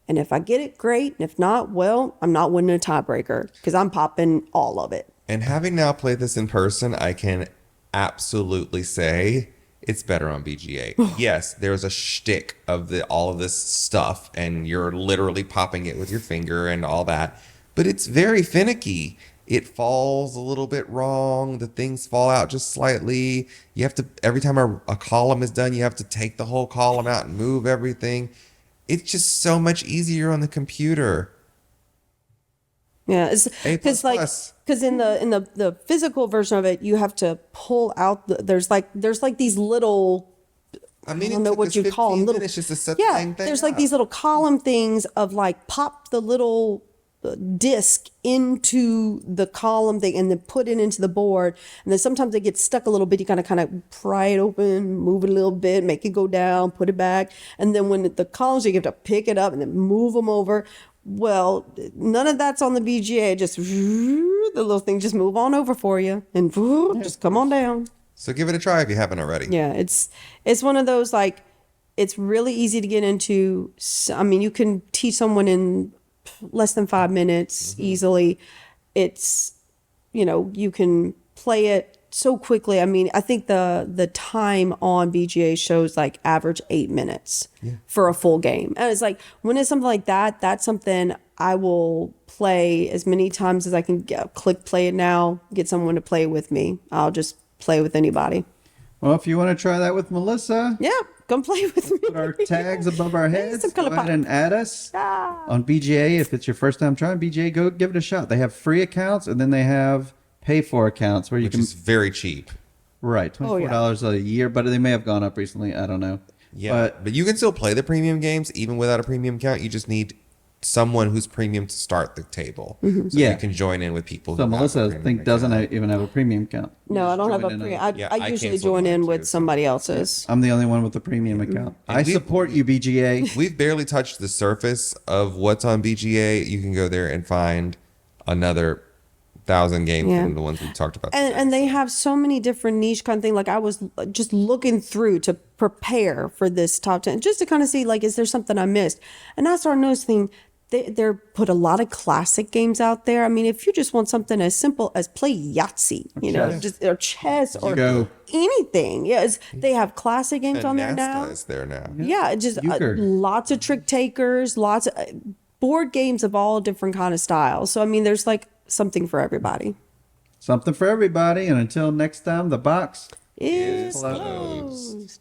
And if I get it, great. And if not, well, I'm not winning a tiebreaker because I'm popping all of it. And having now played this in person, I can absolutely say it's better on BGA. Yes, there's a shtick of all of this stuff, and you're literally popping it with your finger and all that. But it's very finicky. It falls a little bit wrong. The things fall out just slightly. You have to, every time a column is done, you have to take the whole column out and move everything. It's just so much easier on the computer. Yeah, it's A++. because in the physical version of it, you have to pull out there's like these little, I mean, I don't know what you call them, little minutes just to set the dang thing there's like up. these little column things of like pop the little disc into the column thing and then put it into the board, and then sometimes they get stuck a little bit. You kind of pry it open, move it a little bit, make it go down, put it back, and then when the columns, you have to pick it up and then move them over. Well, none of that's on the BGA. Just the little thing just move on over for you and just come on down. So give it a try if you haven't already. Yeah, it's one of those, like, it's really easy to get into. I mean, you can teach someone in less than 5 minutes easily. It's, you can play it so quickly. I mean, I think the time on BGA shows like average 8 minutes for a full game. And it's like, when it's something like that, that's something I will play as many times as I can click play it now, get someone to play with me. I'll just play with anybody. Well, if you want to try that with Melissa, Yeah, come play with me. put our tags above our heads. some Go color ahead pop. and add us on BGA. If it's your first time trying BGA, go give it a shot. They have free accounts, and then they have pay for accounts where you Which can is very cheap. right $24 a year, but they may have gone up recently. I don't know. Yeah, but you can still play the premium games even without a premium account. You just need someone who's premium to start the table, so you can join in with people. So who have Melissa, a I premium think, doesn't account. even have a premium account. No, I don't have a join in pre. on- I usually canceled join mine in too, with so- somebody else's. I'm the only one with a premium account. And I we- support you, BGA. We've barely touched the surface of what's on BGA. You can go there and find another 1,000 games Yeah. than the ones we talked about. And today. and they have so many different niche kind of thing. Like, I was just looking through to prepare for this top 10, just to kind of see, like, is there something I missed? And I started noticing they're put a lot of classic games out there. I mean, if you just want something as simple as play Yahtzee, or chess or Go. anything. Yes, they have classic games And on there Nasta now. is there now. Yeah, just Euchre. lots of trick takers, lots of board games of all different kind of styles. So, I mean, there's like something for everybody. Something for everybody. And until next time, the box It's closed.